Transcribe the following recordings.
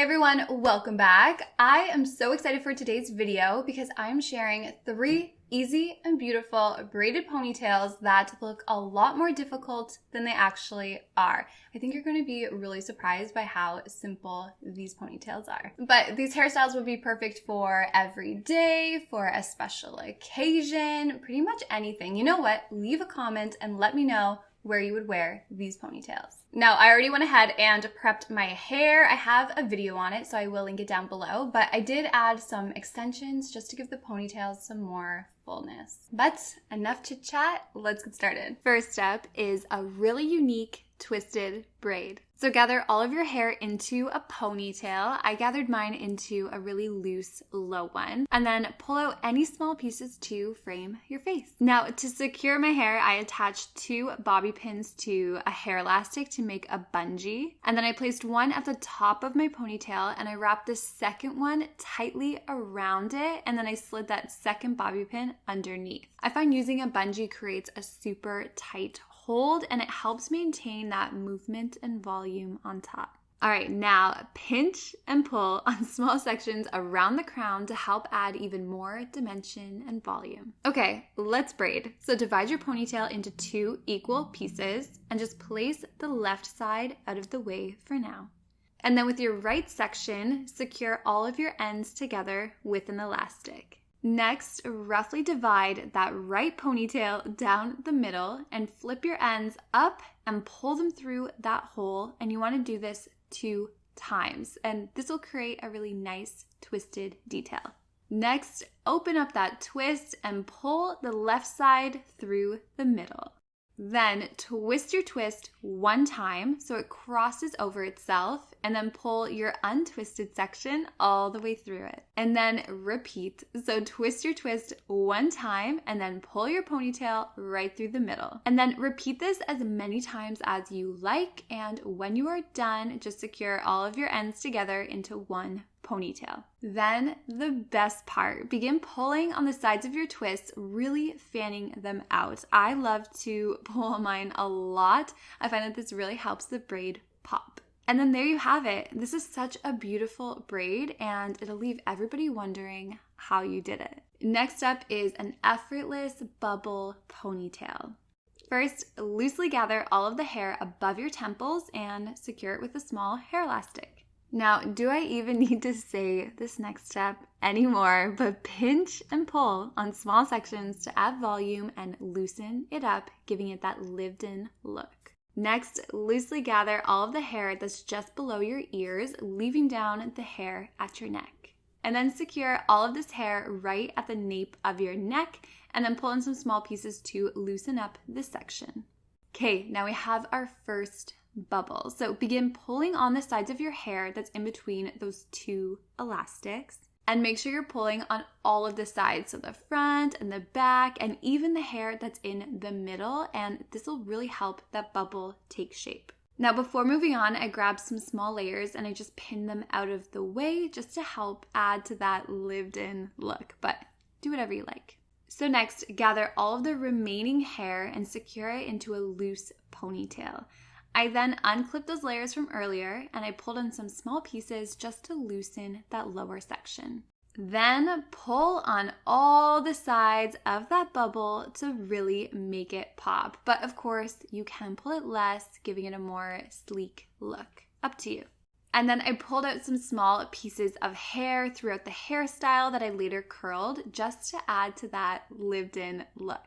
everyone, welcome back. I am so excited for today's video because I am sharing 3 easy and beautiful braided ponytails that look a lot more difficult than they actually are. I think you're going to be really surprised by how simple these ponytails are. But these hairstyles would be perfect for every day, for a special occasion, pretty much anything. You know what? Leave a comment and let me know where you would wear these ponytails. Now, I already went ahead and prepped my hair. I have a video on it, so I will link it down below, but I did add some extensions just to give the ponytails some more fullness. But enough chit chat, let's get started. First up is a really unique twisted braid. So gather all of your hair into a ponytail. I gathered mine into a really loose low one, and then pull out any small pieces to frame your face. Now, to secure my hair, I attached 2 bobby pins to a hair elastic to make a bungee, and then I placed one at the top of my ponytail and I wrapped the second one tightly around it, and then I slid that second bobby pin underneath. I find using a bungee creates a super tight hold and it helps maintain that movement and volume on top. All right, now pinch and pull on small sections around the crown to help add even more dimension and volume. Okay, let's braid. So divide your ponytail into 2 equal pieces and just place the left side out of the way for now. And then with your right section, secure all of your ends together with an elastic. Next, roughly divide that right ponytail down the middle and flip your ends up and pull them through that hole. And you want to do this 2 times, and this will create a really nice twisted detail. Next, open up that twist and pull the left side through the middle. Then twist your twist 1 time so it crosses over itself, and then pull your untwisted section all the way through it. And then repeat. So twist your twist 1 time and then pull your ponytail right through the middle. And then repeat this as many times as you like, and when you are done, just secure all of your ends together into one ponytail. Then the best part, begin pulling on the sides of your twists, really fanning them out. I love to pull mine a lot. I find that this really helps the braid pop. And then there you have it. This is such a beautiful braid and it'll leave everybody wondering how you did it. Next up is an effortless bubble ponytail. First, loosely gather all of the hair above your temples and secure it with a small hair elastic. Now, do I even need to say this next step anymore, but pinch and pull on small sections to add volume and loosen it up, giving it that lived-in look. Next, loosely gather all of the hair that's just below your ears, leaving down the hair at your neck. And then secure all of this hair right at the nape of your neck, and then pull in some small pieces to loosen up this section. Okay, now we have our first bubble. So begin pulling on the sides of your hair that's in between those 2 elastics, and make sure you're pulling on all of the sides, so the front and the back and even the hair that's in the middle, and this will really help that bubble take shape. Now before moving on, I grabbed some small layers and I just pinned them out of the way just to help add to that lived-in look, but do whatever you like. So next, gather all of the remaining hair and secure it into a loose ponytail. I then unclipped those layers from earlier and I pulled in some small pieces just to loosen that lower section. Then pull on all the sides of that bubble to really make it pop. But of course, you can pull it less, giving it a more sleek look. Up to you. And then I pulled out some small pieces of hair throughout the hairstyle that I later curled just to add to that lived-in look.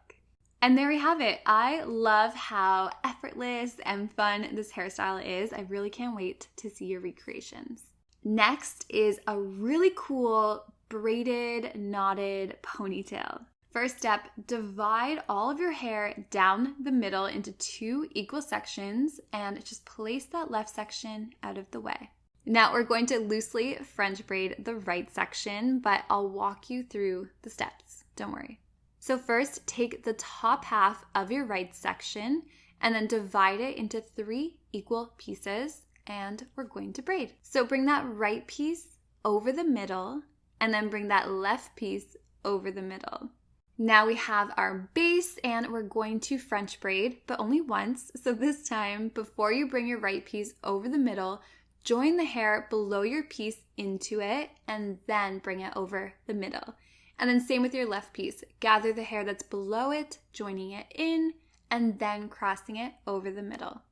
And there we have it. I love how effortless and fun this hairstyle is. I really can't wait to see your recreations. Next is a really cool braided knotted ponytail. First step, divide all of your hair down the middle into 2 equal sections and just place that left section out of the way. Now we're going to loosely French braid the right section, but I'll walk you through the steps. Don't worry. So first, take the top half of your right section and then divide it into 3 equal pieces, and we're going to braid. So bring that right piece over the middle and then bring that left piece over the middle. Now we have our base and we're going to French braid, but only once. So this time, before you bring your right piece over the middle, join the hair below your piece into it and then bring it over the middle. And then same with your left piece. Gather the hair that's below it, joining it in, and then crossing it over the middle.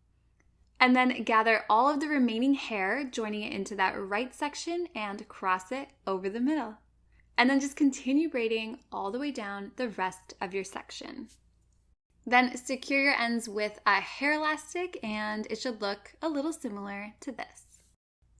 And then gather all of the remaining hair, joining it into that right section and cross it over the middle. And then just continue braiding all the way down the rest of your section. Then secure your ends with a hair elastic and it should look a little similar to this.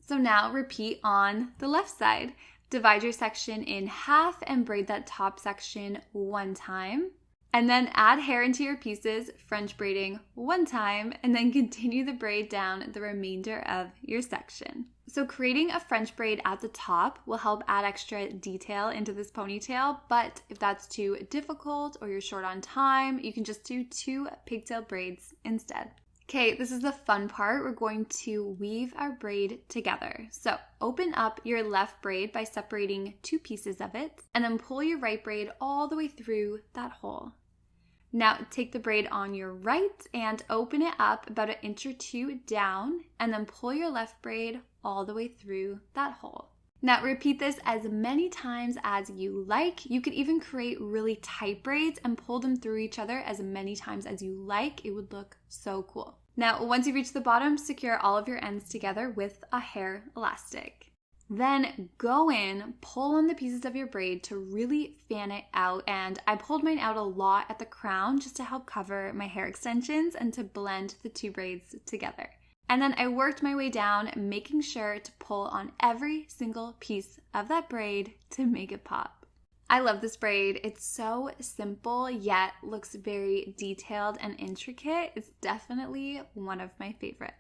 So now repeat on the left side. Divide your section in half and braid that top section one time. And then add hair into your pieces, French braiding one time, and then continue the braid down the remainder of your section. So creating a French braid at the top will help add extra detail into this ponytail, but if that's too difficult or you're short on time, you can just do 2 pigtail braids instead. Okay, this is the fun part. We're going to weave our braid together. So open up your left braid by separating 2 pieces of it, and then pull your right braid all the way through that hole. Now take the braid on your right and open it up about 1 inch or 2 down, and then pull your left braid all the way through that hole. Now repeat this as many times as you like. You could even create really tight braids and pull them through each other as many times as you like. It would look so cool. Now once you reach the bottom, secure all of your ends together with a hair elastic. Then go in, pull on the pieces of your braid to really fan it out, and I pulled mine out a lot at the crown just to help cover my hair extensions and to blend the 2 braids together. And then I worked my way down, making sure to pull on every single piece of that braid to make it pop. I love this braid. It's so simple, yet looks very detailed and intricate. It's definitely one of my favorites.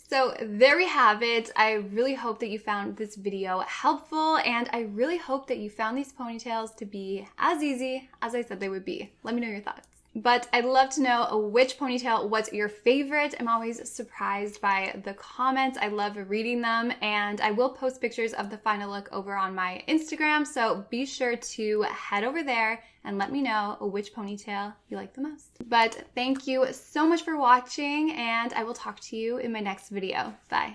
So there we have it. I really hope that you found this video helpful, and I really hope that you found these ponytails to be as easy as I said they would be. Let me know your thoughts. But I'd love to know which ponytail was your favorite. I'm always surprised by the comments. I love reading them, and I will post pictures of the final look over on my Instagram, so be sure to head over there and let me know which ponytail you like the most. But thank you so much for watching, and I will talk to you in my next video. Bye.